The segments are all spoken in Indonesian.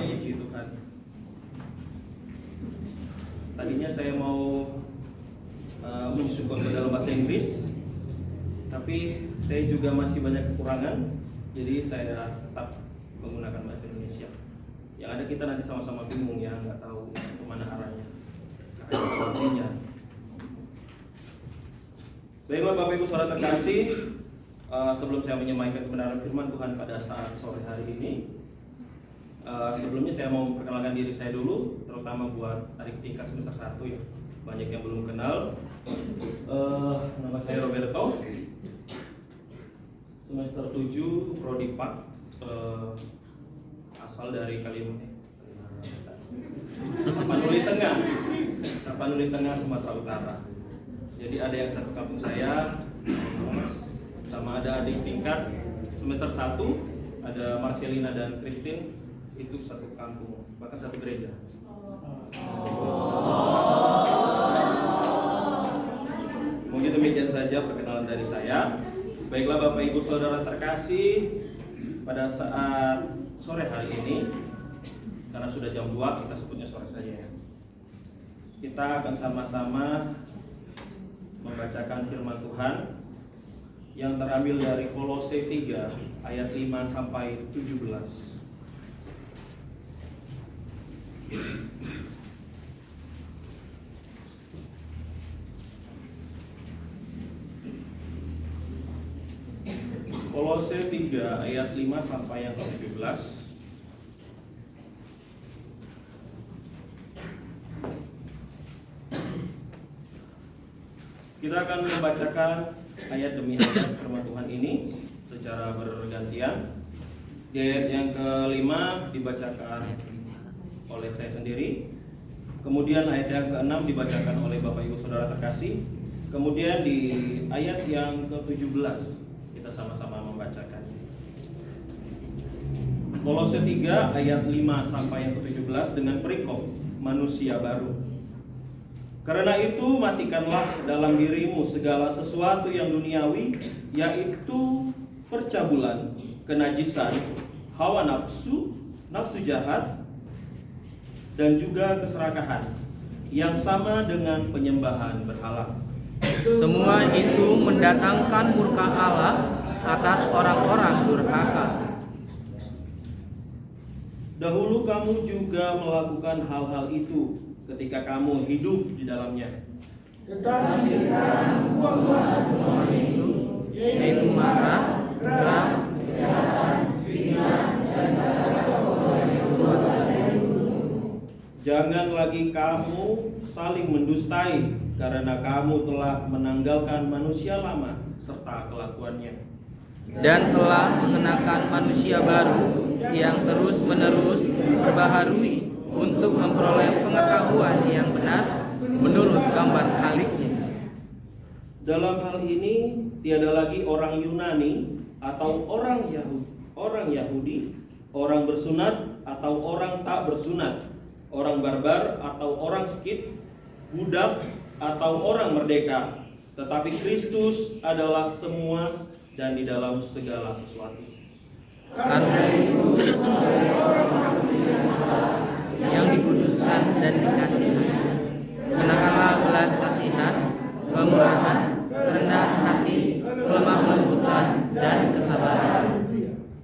Puji Tuhan. Tadinya saya mau menyusun khotbah dalam bahasa Inggris, tapi saya juga masih banyak kekurangan, jadi saya tetap menggunakan bahasa Indonesia. Yang ada kita nanti sama-sama bingung ya, nggak tahu kemana arahnya. Baiklah Bapak Ibu Saudara terkasih, sebelum saya menyampaikan kebenaran firman Tuhan pada saat sore hari ini, sebelumnya saya mau memperkenalkan diri saya dulu, terutama buat adik tingkat semester 1 ya. Banyak yang belum kenal. Nama saya Roberto, semester 7 Prodi Pak, asal dari Kalimantan, Tapanuli Tengah, Sumatera Utara. Jadi ada yang satu kampung saya, sama ada adik tingkat semester 1, ada Marcelina dan Christine, itu satu kampung, bahkan satu gereja. Mungkin demikian saja perkenalan dari saya. Baiklah Bapak Ibu Saudara terkasih, pada saat sore hari ini, karena sudah jam 2, kita sebutnya sore saja ya, kita akan sama-sama membacakan firman Tuhan yang terambil dari Kolose 3 ayat 5 sampai 17. Kolose 3 ayat 5 sampai yang ke-17. Kita akan membacakan ayat demi ayat firman Tuhan ini secara bergantian. Di ayat yang ke-5 dibacakan oleh saya sendiri. Kemudian ayat yang ke-6 dibacakan oleh Bapak Ibu Saudara terkasih. Kemudian di ayat yang ke-17 kita sama-sama membacakan. Kolose 3 ayat 5 sampai yang ke-17 dengan perikop manusia baru. Karena itu matikanlah dalam dirimu segala sesuatu yang duniawi, yaitu percabulan, kenajisan, hawa nafsu, nafsu jahat, dan juga keserakahan yang sama dengan penyembahan berhala. Semua itu mendatangkan murka Allah atas orang-orang durhaka. Dahulu kamu juga melakukan hal-hal itu ketika kamu hidup di dalamnya. Tetapi sekarang buanglah semuanya itu, Yaitu marah, geram, kejahatan, fitnah, dan kata-kata kotor yang keluar dari mulutmu. Jangan lagi kamu saling mendustai, karena kamu telah menanggalkan manusia lama serta kelakuannya, dan telah mengenakan manusia baru yang terus-menerus diperbaharui untuk memperoleh pengetahuan yang benar menurut gambar Khaliknya. Dalam hal ini tiada lagi orang Yunani atau orang Yahudi, orang bersunat atau orang tak bersunat, orang barbar atau orang Skit, budak atau orang merdeka, tetapi Kristus adalah semua dan di dalam segala sesuatu. Karena itu sebagai orang-orang pilihan Allah yang dikuduskan dan dikasihi, kenakanlah belas kasihan, kemurahan, kerendahan hati, kelemah lembutan, dan kesabaran.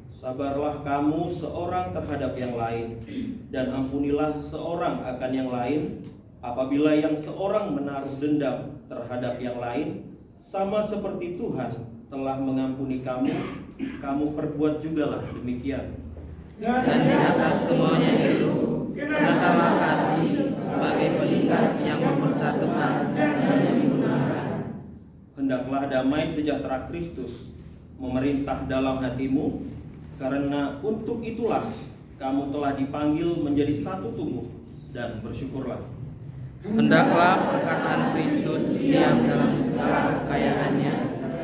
Sabarlah kamu seorang terhadap yang lain, dan ampunilah seorang akan yang lain. Apabila yang seorang menaruh dendam terhadap yang lain, sama seperti Tuhan telah mengampuni kamu, kamu perbuat jugalah demikian. Dan di atas semuanya itu, kenakanlah kasih sebagai pengikat yang mempersatukan dan menyempurnakan. Hendaklah damai sejahtera Kristus memerintah dalam hatimu, karena untuk itulah kamu telah dipanggil menjadi satu tubuh, dan bersyukurlah. Hendaklah perkataan Kristus diam dalam segala kekayaannya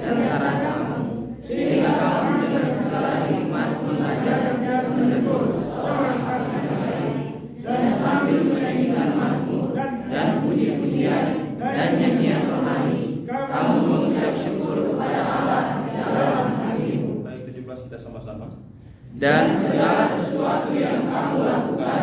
antara kamu, sehingga kamu dengan segala hikmat mengajar dan menegur seorang sama lain, dan sambil menyanyikan mazmur dan puji-pujian dan nyanyian rohani, kamu mengucap syukur kepada Allah dalam hatimu. Baik, 17 kita sama-sama. Dan segala sesuatu yang kamu lakukan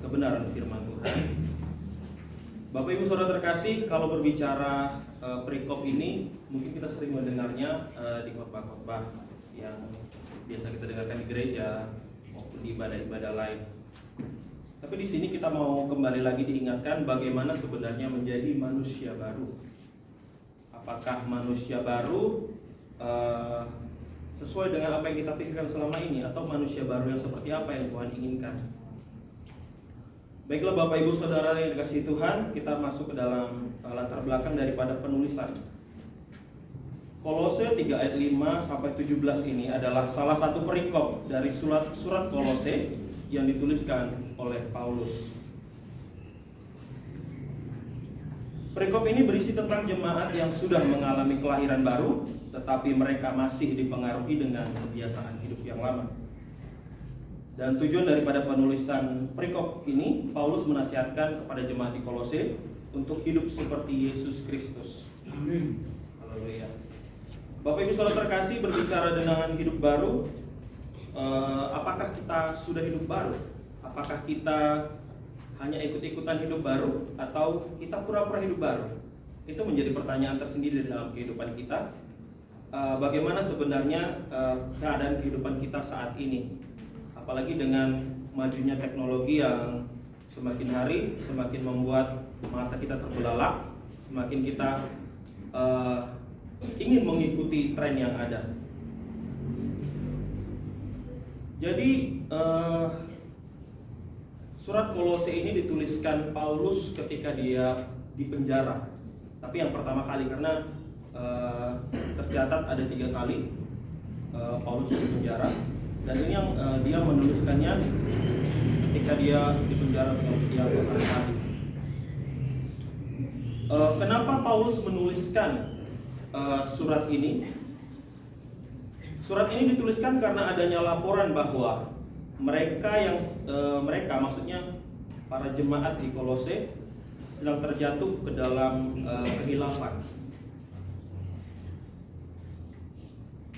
kebenaran firman Tuhan. Bapak Ibu Saudara terkasih, kalau berbicara perikop ini mungkin kita sering mendengarnya di khotbah-khotbah yang biasa kita dengarkan di gereja maupun di ibadah-ibadah lain. Tapi di sini kita mau kembali lagi diingatkan bagaimana sebenarnya menjadi manusia baru. Apakah manusia baru sesuai dengan apa yang kita pikirkan selama ini, atau manusia baru yang seperti apa yang Tuhan inginkan? Baiklah Bapak Ibu Saudara yang dikasihi Tuhan, kita masuk ke dalam latar belakang daripada penulisan. Kolose 3 ayat 5 sampai 17 ini adalah salah satu perikop dari surat Kolose yang dituliskan oleh Paulus. Perikop ini berisi tentang jemaat yang sudah mengalami kelahiran baru, tetapi mereka masih dipengaruhi dengan kebiasaan hidup yang lama. Dan tujuan daripada penulisan perikop ini, Paulus menasihatkan kepada jemaat di Kolose untuk hidup seperti Yesus Kristus. Amin. Haleluya. Bapak Ibu Saudara terkasih, berbicara dengan hidup baru, apakah kita sudah hidup baru? Apakah kita hanya ikut-ikutan hidup baru, atau kita pura-pura hidup baru? Itu menjadi pertanyaan tersendiri dalam kehidupan kita. Bagaimana sebenarnya keadaan kehidupan kita saat ini? Apalagi dengan majunya teknologi yang semakin hari semakin membuat mata kita terbelalak, semakin kita ingin mengikuti tren yang ada. Jadi surat Kolose ini dituliskan Paulus ketika dia di penjara. Tapi yang pertama kali, karena tercatat ada 3 kali Paulus di penjara. Dan ini yang dia menuliskannya ketika dia di penjara yang berkali-kali. Kenapa Paulus menuliskan surat ini? Surat ini dituliskan karena adanya laporan bahwa mereka maksudnya para jemaat di Kolose sedang terjatuh ke dalam kehilapan.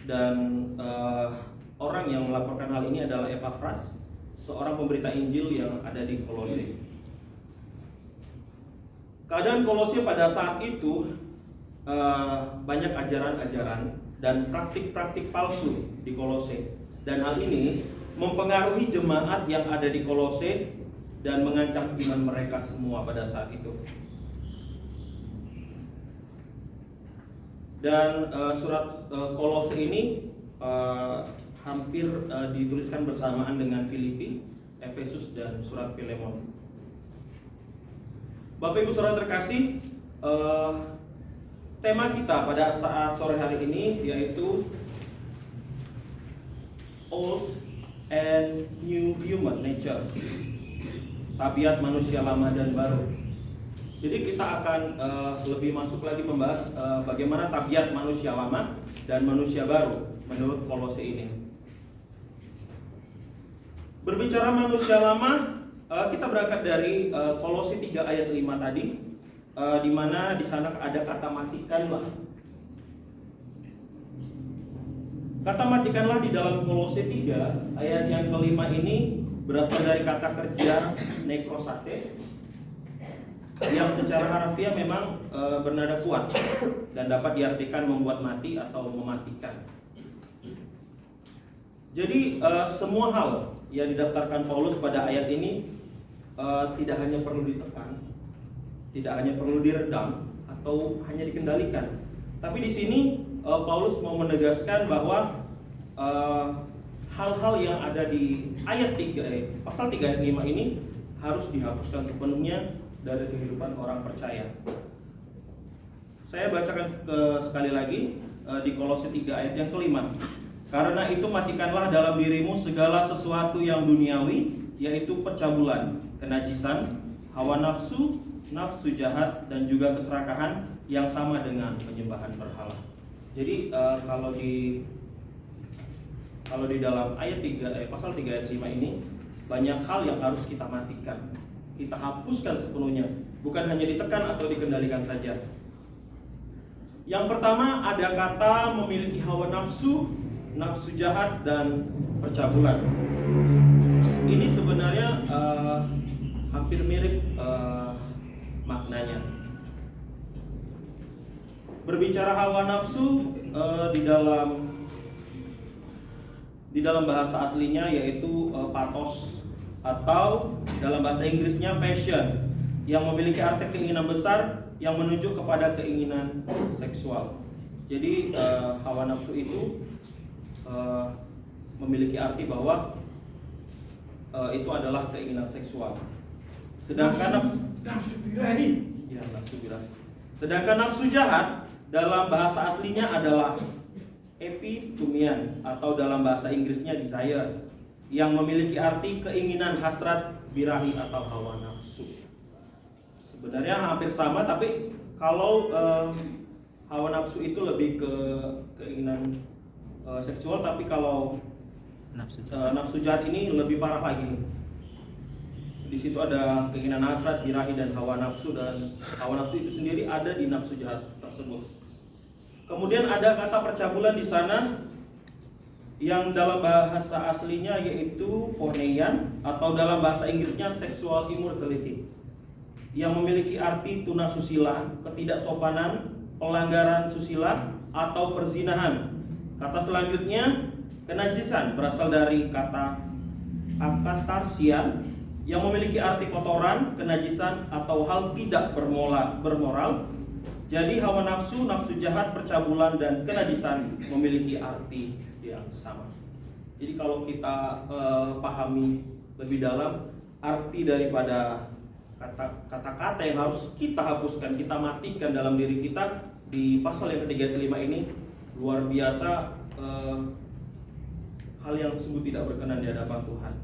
Dan orang yang melaporkan hal ini adalah Epafras, seorang pemberita Injil yang ada di Kolose. Keadaan Kolose pada saat itu banyak ajaran-ajaran dan praktik-praktik palsu di Kolose. Dan hal ini mempengaruhi jemaat yang ada di Kolose dan mengancam iman mereka semua pada saat itu. Dan surat Kolose ini hampir dituliskan bersamaan dengan Filipi, Efesus, dan surat Filemon. Bapak Ibu Saudara terkasih, tema kita pada saat sore hari ini yaitu Old and New Human Nature, tabiat manusia lama dan baru. Jadi kita akan lebih masuk lagi membahas bagaimana tabiat manusia lama dan manusia baru menurut Kolose ini. Berbicara manusia lama, kita berangkat dari Kolose 3 ayat 5 tadi, di mana di sana ada kata matikanlah. Kata matikanlah di dalam Kolose 3 ayat yang kelima ini berasal dari kata kerja nekrosate, yang secara harfiah memang bernada kuat dan dapat diartikan membuat mati atau mematikan. Jadi semua hal yang didaftarkan Paulus pada ayat ini tidak hanya perlu ditekan, tidak hanya perlu diredam atau hanya dikendalikan. Tapi di sini Paulus mau menegaskan bahwa hal-hal yang ada di ayat 3 pasal 3 ayat 5 ini harus dihapuskan sepenuhnya dari kehidupan orang percaya. Saya bacakan sekali lagi di Kolose 3 ayat yang kelima. Karena itu matikanlah dalam dirimu segala sesuatu yang duniawi, yaitu percabulan, kenajisan, hawa nafsu, nafsu jahat, dan juga keserakahan yang sama dengan penyembahan berhala. Jadi kalau di dalam ayat 3 pasal 3 ayat 5 ini banyak hal yang harus kita matikan, kita hapuskan sepenuhnya, bukan hanya ditekan atau dikendalikan saja. Yang pertama ada kata memiliki hawa nafsu, nafsu jahat, dan percabulan. Ini sebenarnya hampir mirip maknanya. Berbicara hawa nafsu di dalam bahasa aslinya yaitu pathos, atau dalam bahasa Inggrisnya passion, yang memiliki arti keinginan besar yang menunjuk kepada keinginan seksual. Jadi hawa nafsu itu memiliki arti bahwa itu adalah keinginan seksual. Sedangkan nafsu birahi. Ya, nafsu birahi. Sedangkan nafsu jahat dalam bahasa aslinya adalah epitumian, atau dalam bahasa Inggrisnya desire, yang memiliki arti keinginan, hasrat, birahi atau hawa nafsu. Sebenarnya hampir sama, tapi kalau hawa nafsu itu lebih ke keinginan seksual, tapi kalau nafsu jahat ini lebih parah lagi. Di situ ada keinginan hasrat, birahi, dan hawa nafsu, dan hawa nafsu itu sendiri ada di nafsu jahat tersebut. Kemudian ada kata percabulan di sana yang dalam bahasa aslinya yaitu porneian, atau dalam bahasa Inggrisnya sexual immorality, yang memiliki arti tuna susila, ketidaksopanan, pelanggaran susila, atau perzinahan. Kata selanjutnya kenajisan, berasal dari kata akatarsian, yang memiliki arti kotoran, kenajisan, atau hal tidak bermoral. Jadi hawa nafsu, nafsu jahat, percabulan, dan kenajisan memiliki arti yang sama. Jadi kalau kita pahami lebih dalam arti daripada kata-kata yang harus kita hapuskan, kita matikan dalam diri kita di pasal yang ketiga kelima ini, luar biasa, hal yang sungguh tidak berkenan di hadapan Tuhan.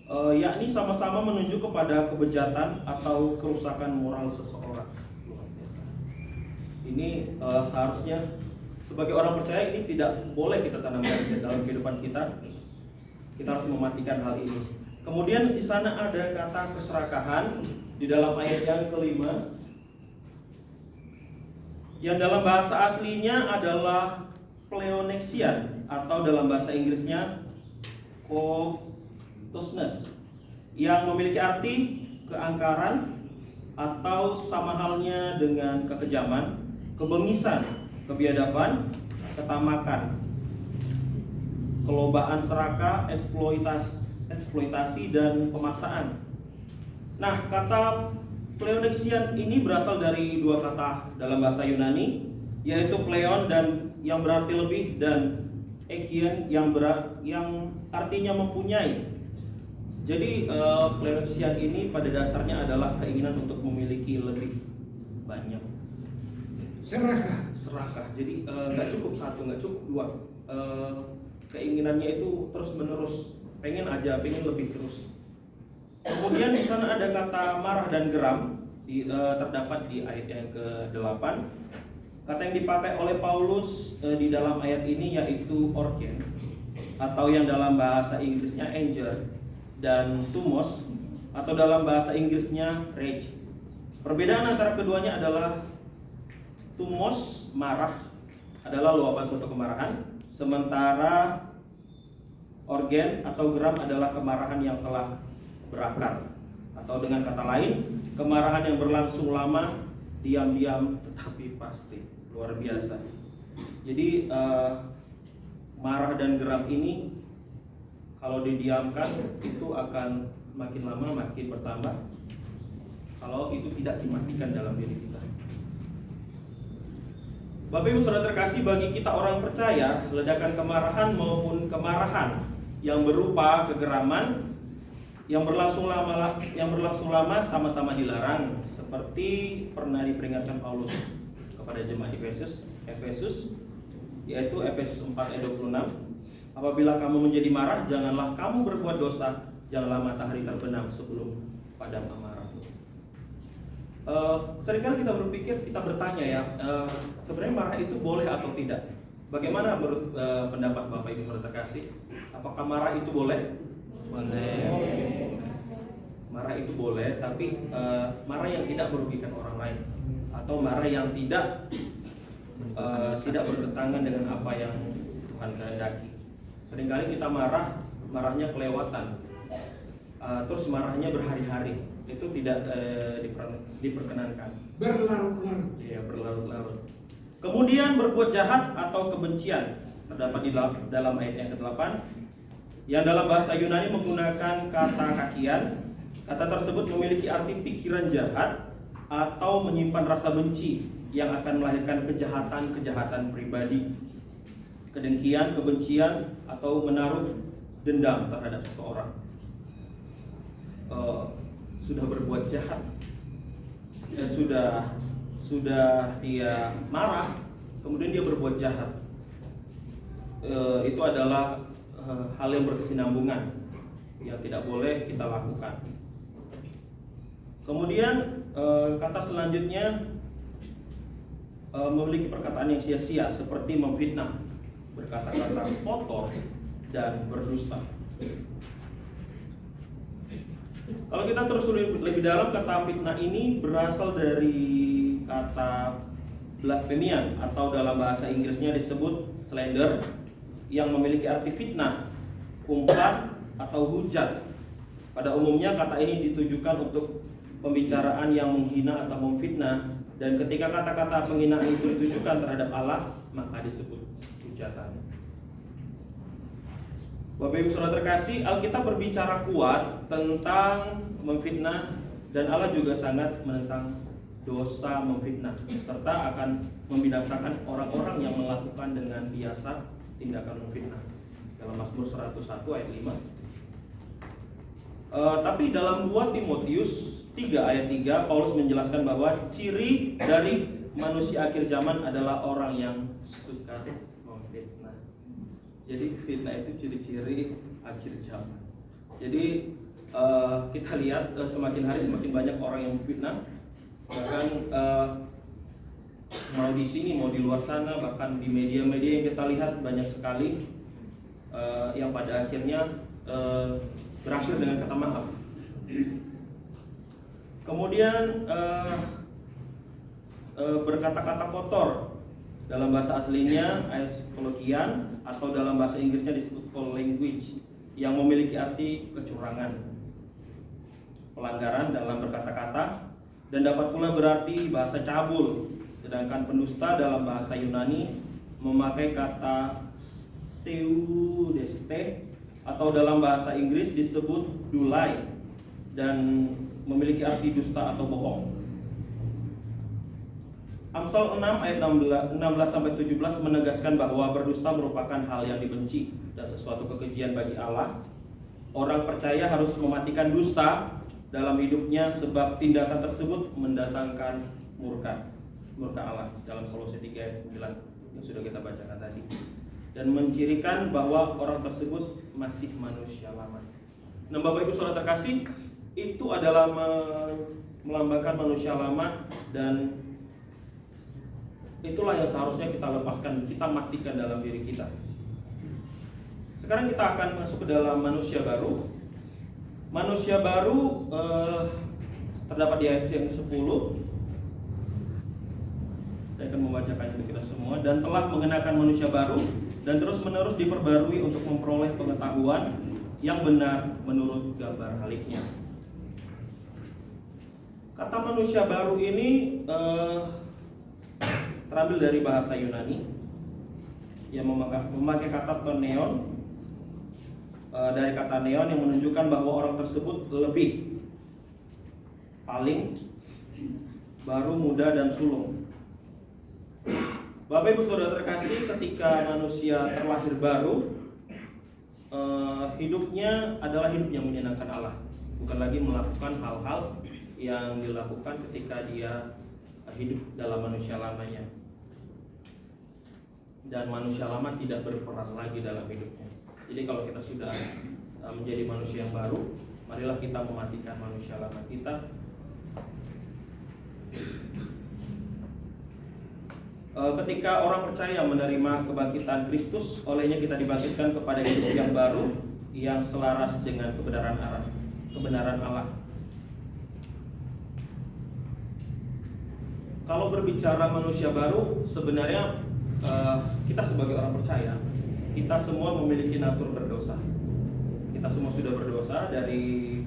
Yakni sama-sama menunjuk kepada kebejatan atau kerusakan moral seseorang. Luar biasa. Ini seharusnya sebagai orang percaya ini tidak boleh kita tanamkan dalam kehidupan kita. Kita harus mematikan hal ini. Kemudian di sana ada kata keserakahan di dalam ayat yang kelima, yang dalam bahasa aslinya adalah pleonexian, atau dalam bahasa Inggrisnya covetousness, yang memiliki arti keangkaran atau sama halnya dengan kekejaman, kebengisan, kebiadaban, ketamakan, kelobaan serakah, eksploitasi, dan pemaksaan. Nah, kata pleonexian ini berasal dari dua kata dalam bahasa Yunani, yaitu pleon dan yang berarti lebih, dan ekien yang artinya mempunyai. Jadi pleonexian ini pada dasarnya adalah keinginan untuk memiliki lebih banyak. Serakah. Jadi nggak cukup satu, nggak cukup dua. Keinginannya itu terus menerus, pengen lebih terus. Kemudian di sana ada kata marah dan geram, terdapat di ayat yang ke-8. Kata yang dipakai oleh Paulus di dalam ayat ini yaitu orgen, atau yang dalam bahasa Inggrisnya anger, dan thumos, atau dalam bahasa Inggrisnya rage. Perbedaan antara keduanya adalah thumos, marah, adalah luapan suatu kemarahan, sementara orgen atau geram adalah kemarahan yang telah berakar, atau dengan kata lain kemarahan yang berlangsung lama, diam-diam tetapi pasti. Luar biasa. Jadi marah dan geram ini kalau didiamkan itu akan makin lama makin bertambah, kalau itu tidak dimatikan dalam diri kita. Bapak Ibu Saudara terkasih, bagi kita orang percaya, ledakan kemarahan maupun kemarahan yang berupa kegeraman yang berlangsung lama sama-sama dilarang, seperti pernah diperingatkan Paulus kepada jemaat Efesus, yaitu Efesus 4 ayat 26. Apabila kamu menjadi marah, janganlah kamu berbuat dosa, janganlah matahari terbenam sebelum padam amarah. Seringkali kita berpikir, kita bertanya ya, sebenarnya marah itu boleh atau tidak? Bagaimana menurut pendapat Bapak Ibu Saudara terkasih? Apakah marah itu boleh? Boleh. Marah itu boleh, tapi marah yang tidak merugikan orang lain, atau marah yang tidak bertentangan dengan apa yang Tuhan kehendaki. Seringkali kita marah marahnya kelewatan, terus marahnya berhari-hari, itu tidak diperkenankan. Berlarut-larut. Iya, berlarut-larut. Kemudian berbuat jahat atau kebencian, terdapat di dalam ayat yang ke-8, yang dalam bahasa Yunani menggunakan kata kakian. Kata tersebut memiliki arti pikiran jahat atau menyimpan rasa benci yang akan melahirkan kejahatan-kejahatan pribadi, kedengkian, kebencian, atau menaruh dendam terhadap seseorang. Sudah berbuat jahat dan sudah dia marah, kemudian dia berbuat jahat. Itu adalah hal yang berkesinambungan yang tidak boleh kita lakukan. Kemudian kata selanjutnya memiliki perkataan yang sia-sia seperti memfitnah, berkata-kata kotor, dan berdusta. Kalau kita terus lebih dalam, kata fitnah ini berasal dari kata blasphemian atau dalam bahasa Inggrisnya disebut slander, yang memiliki arti fitnah, umpat, atau hujat. Pada umumnya kata ini ditujukan untuk pembicaraan yang menghina atau memfitnah, dan ketika kata-kata penghinaan itu ditujukan terhadap Allah, maka disebut hujatan. Bapak Ibu Saudara terkasih, Alkitab berbicara kuat tentang memfitnah, dan Allah juga sangat menentang dosa memfitnah, serta akan membinasakan orang-orang yang melakukan dengan biasa tindakan memfitnah. Dalam Mazmur 101 ayat 5. Tapi dalam 2 Timotius 3 ayat 3, Paulus menjelaskan bahwa ciri dari manusia akhir zaman adalah orang yang suka memfitnah. Jadi fitnah itu ciri-ciri akhir zaman. Jadi kita lihat semakin hari semakin banyak orang yang memfitnah. Bahkan mau di sini, mau di luar sana, bahkan di media-media yang kita lihat banyak sekali yang pada akhirnya berakhir dengan kata maaf. Kemudian berkata-kata kotor, dalam bahasa aslinya aiskologian, atau dalam bahasa Inggrisnya disebut foul language, yang memiliki arti kecurangan, pelanggaran dalam berkata-kata, dan dapat pula berarti bahasa cabul. Sedangkan pendusta dalam bahasa Yunani memakai kata pseudeste, atau dalam bahasa Inggris disebut dulai, dan memiliki arti dusta atau bohong. Amsal 6 ayat 16-17 menegaskan bahwa berdusta merupakan hal yang dibenci dan sesuatu kekejian bagi Allah. Orang percaya harus mematikan dusta dalam hidupnya, sebab tindakan tersebut mendatangkan murka Allah, dalam Kolose 3 ayat 9 yang sudah kita bacakan tadi, dan mencirikan bahwa orang tersebut masih manusia lama. Nah, Bapak Ibu Saudara terkasih, itu adalah melambangkan manusia lama, dan itulah yang seharusnya kita lepaskan, kita matikan dalam diri kita. Sekarang kita akan masuk ke dalam manusia baru. Manusia baru terdapat di ayat yang 10. Saya akan membacakannya untuk kita semua. Dan telah mengenakan manusia baru, dan terus-menerus diperbarui untuk memperoleh pengetahuan yang benar menurut gambar haliknya. Kata manusia baru ini terambil dari bahasa Yunani yang memakai kata toneon, dari kata neon yang menunjukkan bahwa orang tersebut lebih, paling, baru, muda, dan sulung. Bapak Ibu Saudara terkasih, ketika manusia terlahir baru, hidupnya adalah hidup yang menyenangkan Allah, bukan lagi melakukan hal-hal yang dilakukan ketika dia hidup dalam manusia lamanya. Dan manusia lama tidak berperan lagi dalam hidupnya. Jadi kalau kita sudah menjadi manusia yang baru, marilah kita mematikan manusia lama kita. Ketika orang percaya menerima kebangkitan Kristus, olehnya kita dibangkitkan kepada hidup yang baru, yang selaras dengan kebenaran Allah. Kalau berbicara manusia baru, sebenarnya kita sebagai orang percaya, kita semua memiliki natur berdosa. kita semua sudah berdosa dari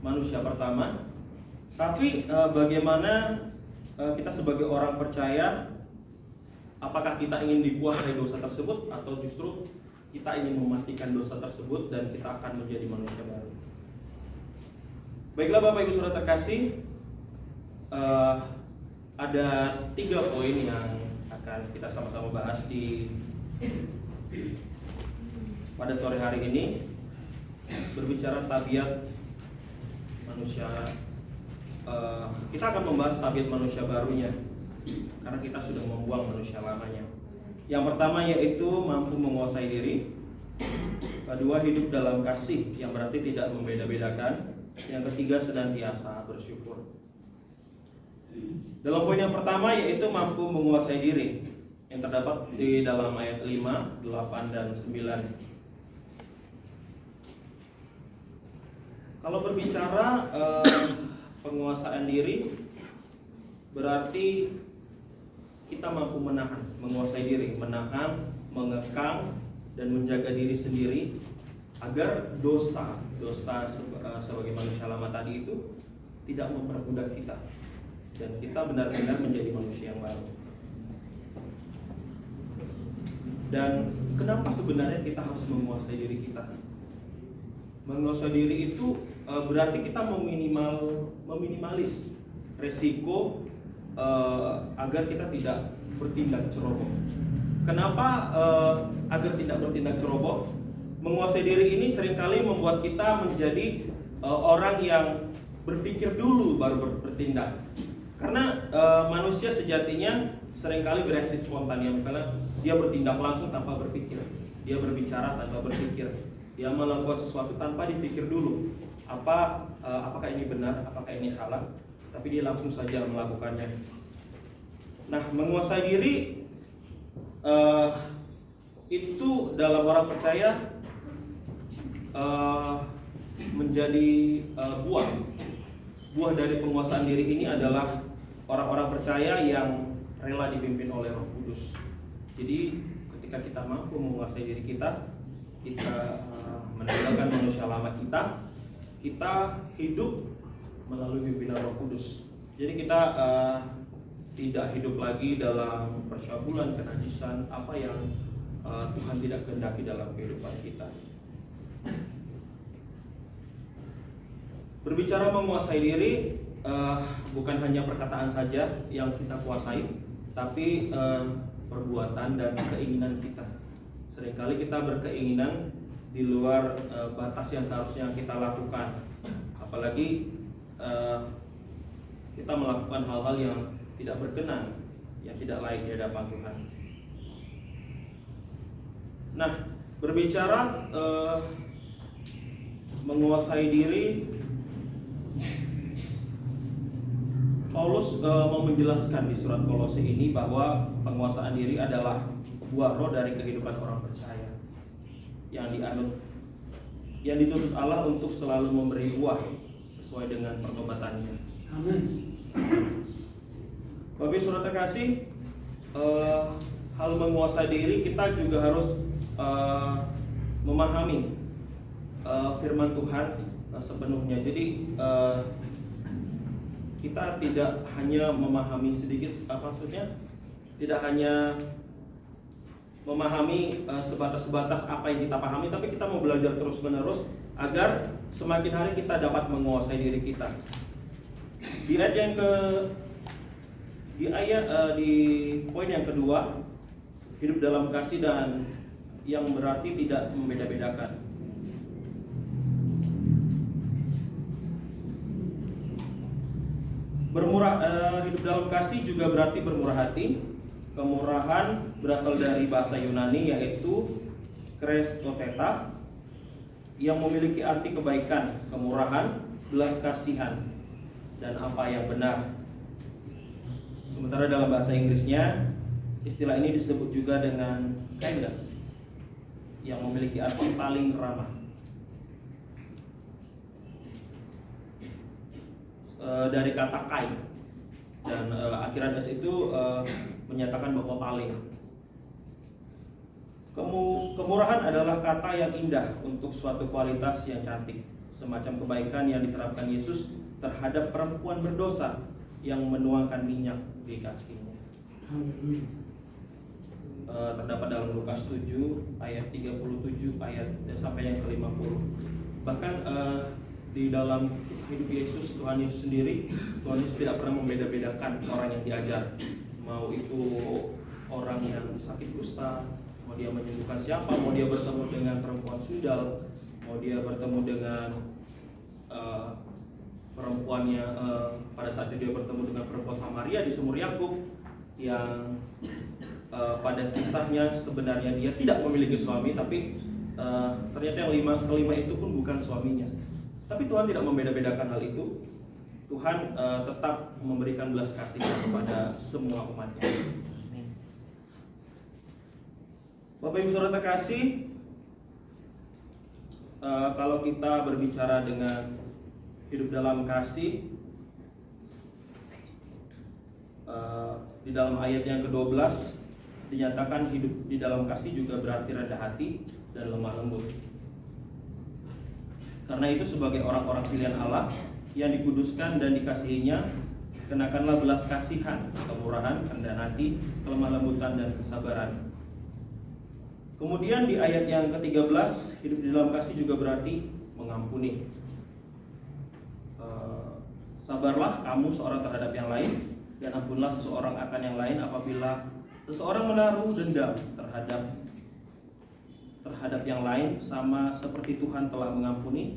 manusia pertama. Tapi bagaimana kita sebagai orang percaya, apakah kita ingin dikuasai dosa tersebut atau justru kita ingin mematikan dosa tersebut dan kita akan menjadi manusia baru? Baiklah Bapak Ibu Saudara terkasih, ada 3 poin yang akan kita sama-sama bahas pada sore hari ini. Berbicara tabiat manusia, kita akan membahas tabiat manusia barunya karena kita sudah membuang manusia lamanya. Yang pertama yaitu mampu menguasai diri. Kedua, hidup dalam kasih, yang berarti tidak membeda-bedakan. Yang ketiga, senantiasa bersyukur. Dalam poin yang pertama yaitu mampu menguasai diri, yang terdapat di dalam ayat 5, 8, dan 9. Kalau berbicara penguasaan diri, berarti kita mampu menahan, menguasai diri, menahan, mengekang, dan menjaga diri sendiri agar dosa sebagai manusia lama tadi itu tidak memperbudak kita dan kita benar-benar menjadi manusia yang baru. Dan kenapa sebenarnya kita harus menguasai diri kita? Menguasai diri itu berarti kita meminimalis resiko agar kita tidak bertindak ceroboh. Kenapa agar tidak bertindak ceroboh? Menguasai diri ini seringkali membuat kita menjadi orang yang berpikir dulu baru bertindak. Karena manusia sejatinya seringkali bereaksi spontan, ya. Misalnya dia bertindak langsung tanpa berpikir, dia berbicara tanpa berpikir, dia melakukan sesuatu tanpa dipikir dulu apakah ini benar, apakah ini salah, tapi dia langsung saja melakukannya. Nah, menguasai diri itu dalam orang percaya menjadi buah dari penguasaan diri ini adalah orang-orang percaya yang rela dipimpin oleh Roh Kudus. Jadi ketika kita mampu menguasai diri kita meninggalkan manusia lama kita hidup melalui pimpinan Roh Kudus. Jadi kita tidak hidup lagi dalam percabulan, kenajisan, apa yang Tuhan tidak kehendaki dalam kehidupan kita. Berbicara menguasai diri, bukan hanya perkataan saja yang kita kuasai, tapi perbuatan dan keinginan kita. Seringkali kita berkeinginan di luar batas yang seharusnya kita lakukan, apalagi kita melakukan hal-hal yang tidak berkenan, yang tidak layak di hadapan Tuhan. Nah, berbicara menguasai diri, Paulus mau menjelaskan di surat Kolose ini bahwa penguasaan diri adalah buah roh dari kehidupan orang percaya yang dituntut Allah untuk selalu memberi buah sesuai dengan pertobatannya. Amin. Bapak Ibu Saudara terkasih, hal menguasai diri kita juga harus memahami firman Tuhan sepenuhnya. Jadi kita tidak hanya memahami sedikit, maksudnya tidak hanya memahami sebatas-sebatas apa yang kita pahami, tapi kita mau belajar terus-menerus agar semakin hari kita dapat menguasai diri kita. Di poin yang kedua, hidup dalam kasih dan yang berarti tidak membeda-bedakan. Hidup dalam kasih juga berarti bermurah hati. Kemurahan berasal dari bahasa Yunani yaitu krestoteta, yang memiliki arti kebaikan, kemurahan, belas kasihan, dan apa yang benar. Sementara dalam bahasa Inggrisnya, istilah ini disebut juga dengan kindness, yang memiliki arti paling ramah. Dari kata kind, dan akhiran s itu menyatakan bahwa paling. Kemurahan adalah kata yang indah untuk suatu kualitas yang cantik, semacam kebaikan yang diterapkan Yesus terhadap perempuan berdosa yang menuangkan minyak di kakinya. Terdapat dalam Lukas 7 ayat 37 ayat sampai yang ke-50. Bahkan di dalam kisah hidup Yesus, Tuhan Yesus sendiri, Tuhan Yesus tidak pernah membeda-bedakan orang yang diajar, mau itu orang yang sakit kusta, mau dia menyembuhkan siapa, mau dia bertemu dengan perempuan sundal, mau dia bertemu dengan perempuannya pada saat itu dia bertemu dengan perempuan Samaria di sumur Yakub yang pada kisahnya sebenarnya dia tidak memiliki suami, tapi ternyata yang kelima itu pun bukan suaminya. Tapi Tuhan tidak membeda-bedakan hal itu. Tuhan tetap memberikan belas kasih kepada semua umatnya. Bapak Ibu Saudara terkasih, kalau kita berbicara dengan hidup dalam kasih, di dalam ayat yang ke-12 dinyatakan hidup di dalam kasih juga berarti rendah hati dan lemah lembut. Karena itu sebagai orang-orang pilihan Allah yang dikuduskan dan dikasihinya, kenakanlah belas kasihan, kemurahan, kerendahan hati, kelemah lembutan dan kesabaran. Kemudian di ayat yang ke-13, hidup di dalam kasih juga berarti mengampuni. Sabarlah kamu seorang terhadap yang lain, dan ampunlah seseorang akan yang lain apabila seseorang menaruh dendam terhadap yang lain, sama seperti Tuhan telah mengampuni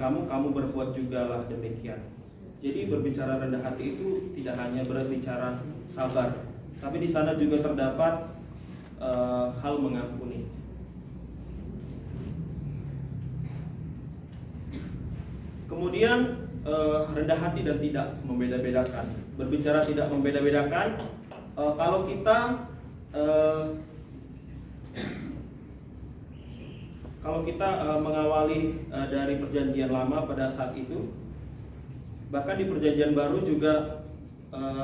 kamu berbuat jugalah demikian. Jadi berbicara rendah hati itu tidak hanya berbicara sabar, tapi di sana juga terdapat hal mengampuni. Kemudian rendah hati dan tidak membeda-bedakan. Berbicara tidak membeda-bedakan, kalau kita mengawali dari perjanjian lama pada saat itu, bahkan di perjanjian baru juga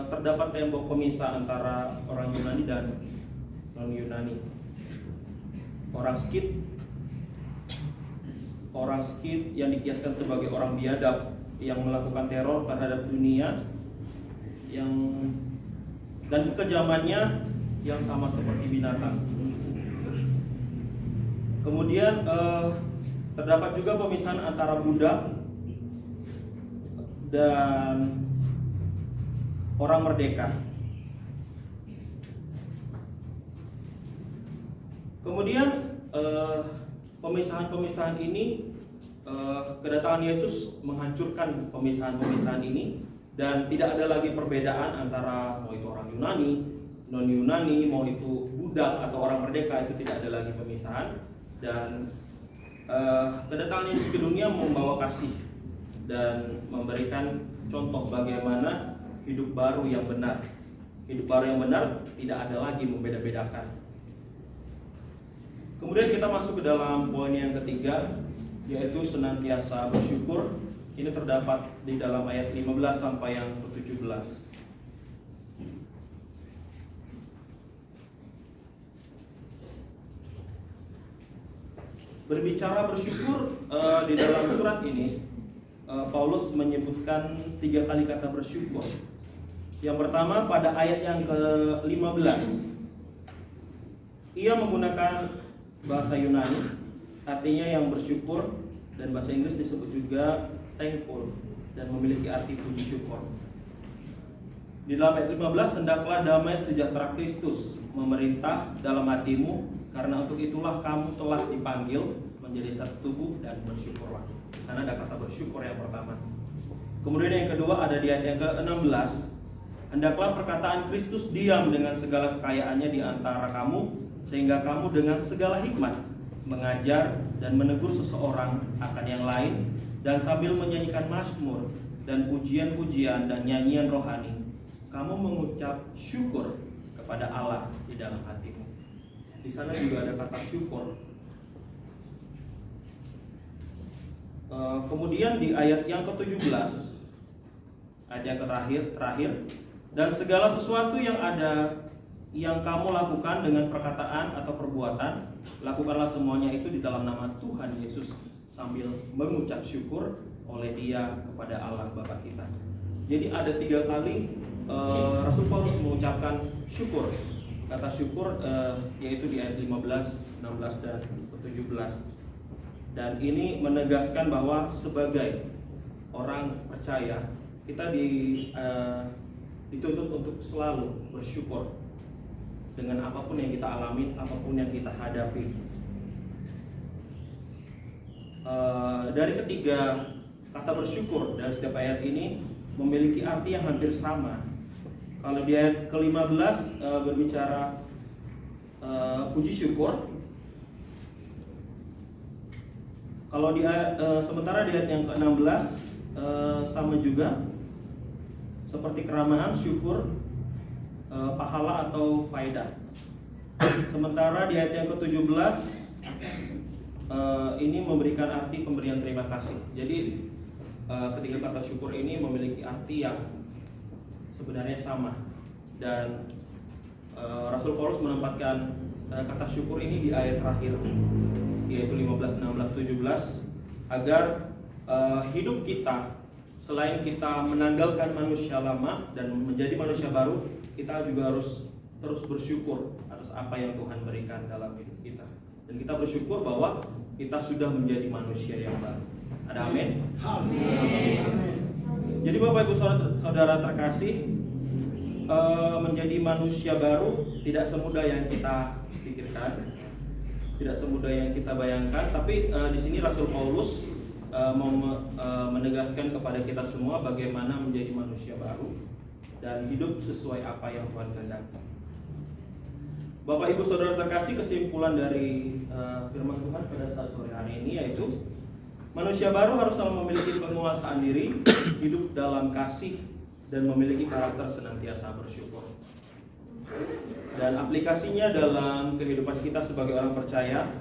terdapat tembok pemisah antara orang Yunani dan non Yunani. Orang Skit yang dikiaskan sebagai orang biadab yang melakukan teror terhadap dunia, dan kekejamannya yang sama seperti binatang. Kemudian terdapat juga pemisahan antara budak dan orang merdeka. Kemudian pemisahan-pemisahan ini, kedatangan Yesus menghancurkan pemisahan-pemisahan ini, dan tidak ada lagi perbedaan antara mau itu orang Yunani, non Yunani, mau itu budak atau orang merdeka, itu tidak ada lagi pemisahan. Dan kedatangan Yesus ke dunia membawa kasih dan memberikan contoh bagaimana hidup baru yang benar. Hidup baru yang benar tidak ada lagi membeda-bedakan. Kemudian kita masuk ke dalam poin yang ketiga, yaitu senantiasa bersyukur. Ini terdapat di dalam ayat 15 sampai yang ke-17. Berbicara bersyukur, di dalam surat ini Paulus menyebutkan 3 kali kata bersyukur. Yang pertama pada ayat yang ke-15, ia menggunakan bahasa Yunani, artinya yang bersyukur, dan bahasa Inggris disebut juga thankful dan memiliki arti puji syukur. Di dalam ayat 15, hendaklah damai sejahtera Kristus memerintah dalam hatimu, karena untuk itulah kamu telah dipanggil menjadi satu tubuh, dan bersyukurlah. Di sana ada kata bersyukur yang pertama. Kemudian yang kedua ada di ayat yang ke-16, hendaklah perkataan Kristus diam dengan segala kekayaannya di antara kamu, sehingga kamu dengan segala hikmat mengajar dan menegur seseorang akan yang lain, dan sambil menyanyikan mazmur dan pujian-pujian dan nyanyian rohani, kamu mengucap syukur kepada Allah di dalam hatimu. Di sana juga ada kata syukur. Kemudian di ayat yang ke-17, ayat yang terakhir, dan segala sesuatu yang ada yang kamu lakukan dengan perkataan atau perbuatan, lakukanlah semuanya itu di dalam nama Tuhan Yesus sambil mengucap syukur oleh Dia kepada Allah Bapa kita. Jadi ada 3 kali Rasul Paulus mengucapkan syukur. Kata syukur yaitu di ayat 15, 16 dan 17. Dan ini menegaskan bahwa sebagai orang percaya kita dituntut untuk selalu bersyukur dengan apapun yang kita alami, apapun yang kita hadapi. Dari ketiga kata bersyukur dari setiap ayat ini memiliki arti yang hampir sama. Kalau di ayat ke-15 berbicara puji syukur. Kalau di sementara di ayat yang ke-16 sama juga seperti keramahan, syukur, pahala atau faedah. Sementara di ayat yang ke-17 ini memberikan arti pemberian terima kasih. Jadi ketiga kata syukur ini memiliki arti yang sebenarnya sama. Dan Rasul Paulus menempatkan kata syukur ini di ayat terakhir, yaitu 15, 16, 17, agar hidup kita selain kita menanggalkan manusia lama dan menjadi manusia baru, kita juga harus terus bersyukur atas apa yang Tuhan berikan dalam hidup kita. Dan kita bersyukur bahwa kita sudah menjadi manusia yang baru. Ada amin? Amin. Jadi Bapak Ibu Saudara terkasih, menjadi manusia baru tidak semudah yang kita pikirkan, tidak semudah yang kita bayangkan. Tapi di sini Rasul Paulus mau menegaskan kepada kita semua bagaimana menjadi manusia baru dan hidup sesuai apa yang Tuhan kehendaki. Bapak Ibu Saudara terkasih, kesimpulan dari firman Tuhan pada saat sore hari ini yaitu manusia baru harus selalu memiliki penguasaan diri, hidup dalam kasih, dan memiliki karakter senantiasa bersyukur. Dan aplikasinya dalam kehidupan kita sebagai orang percaya,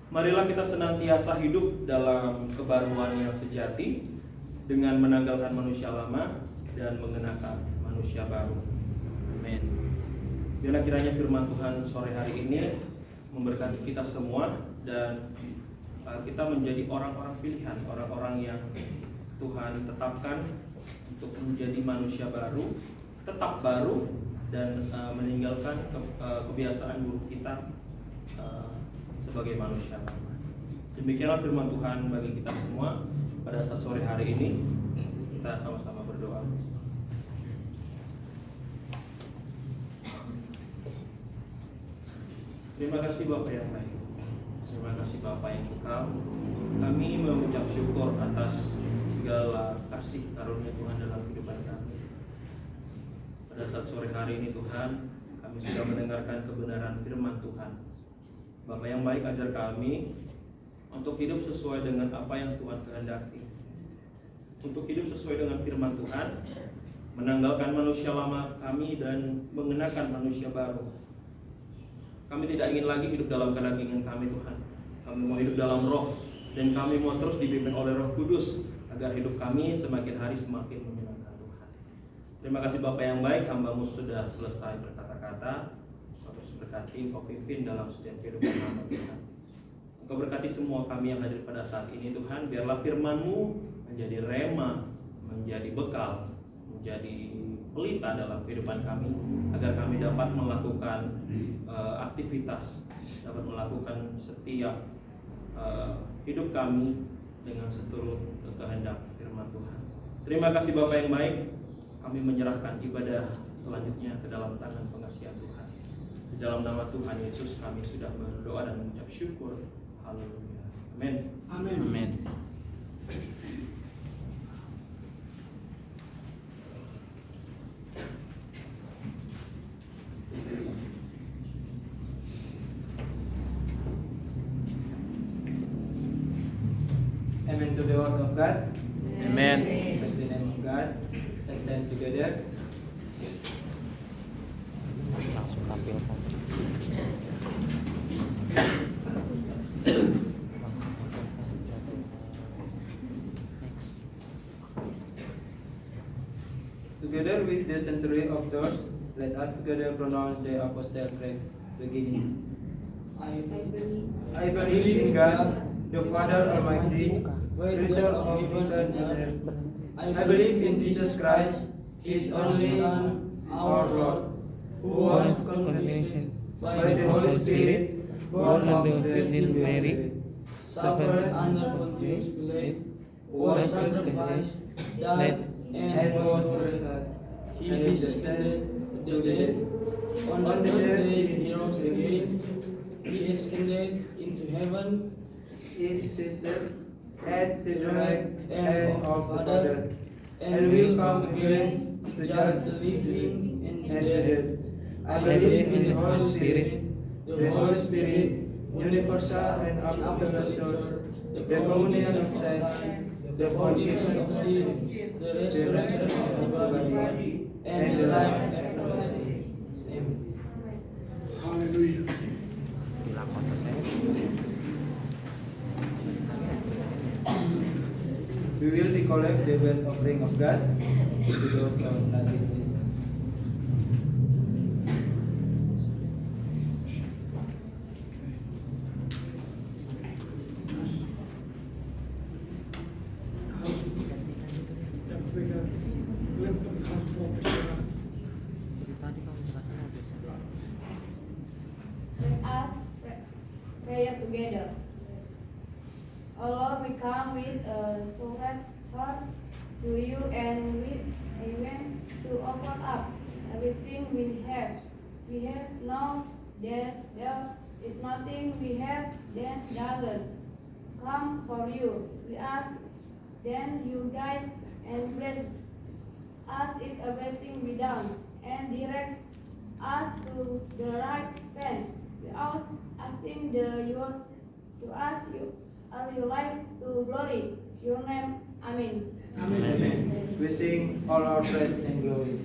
marilah kita senantiasa hidup dalam kebaruan yang sejati dengan menanggalkan manusia lama dan mengenakan manusia baru. Amin. Biarlah kiranya firman Tuhan sore hari ini memberkati kita semua dan kita menjadi orang-orang pilihan, orang-orang yang Tuhan tetapkan untuk menjadi manusia baru, tetap baru, dan meninggalkan kebiasaan buruk kita sebagai manusia lama. Demikianlah firman Tuhan bagi kita semua pada saat sore hari ini. Kita sama-sama berdoa. Terima kasih Bapak yang baik. Terima kasih Bapak yang kekal. Kami mengucap syukur atas segala kasih karunia Tuhan dalam kehidupan kami. Pada saat sore hari ini Tuhan, kami sudah mendengarkan kebenaran firman Tuhan. Bapak yang baik, ajar kami untuk hidup sesuai dengan apa yang Tuhan kehendaki. Untuk hidup sesuai dengan firman Tuhan, menanggalkan manusia lama kami dan mengenakan manusia baru. Kami tidak ingin lagi hidup dalam kedagingan kami Tuhan. Kami mau hidup dalam roh, dan kami mau terus dipimpin oleh Roh Kudus agar hidup kami semakin hari semakin menyenangkan Tuhan. Terima kasih Bapak yang baik, hamba-Mu sudah selesai berkata-kata. Kau terus berkati, Kau pimpin dalam setiap kehidupan hamba Tuhan. Engkau berkati semua kami yang hadir pada saat ini Tuhan. Biarlah firman-Mu menjadi rema, menjadi bekal, menjadi pelita dalam kehidupan kami, agar kami dapat melakukan aktivitas, dapat melakukan setiap hidup kami dengan seturut kehendak firman Tuhan. Terima kasih Bapak yang baik. Kami menyerahkan ibadah selanjutnya ke dalam tangan pengasihan Tuhan. Di dalam nama Tuhan Yesus kami sudah berdoa dan mengucap syukur. Haleluya. Amin. Amin. Amin. Amen to the word of God. Amen. Praise the name of God. Let's stand together. Langsung tampilkan. Together with the century of church, Let us together pronounce the Apostolic Creed, beginning. I believe in God, the Father Almighty, creator of heaven and earth. I believe in Jesus Christ, His only Son, our Lord, who was conceived by the Holy Spirit, born of the Virgin Mary, suffered under Pontius Pilate, was sacrificed, died, and was buried. He descended to the dead. On the third day he rose again. He ascended into heaven, is seated at the right hand of the Father, and will come again to judge the living and the dead. I believe in the Holy Spirit, universal and apostolic church, the communion of saints, the forgiveness of sins, the resurrection of the body, and the life everlasting. Amen. Hallelujah. We will recollect the best offering of God to those on nativity. Let us pray together. O Lord, we come with a solemn heart to you and with a wish to open up everything we have. We have known that there is nothing we have that doesn't come from you. We ask, then you guide and bless us in everything we done and direct us to the right path. We ask, asking your to ask you all your life to glory your name. Amen. Amen. We sing all our praise and glory.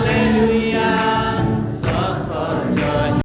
Hallelujah.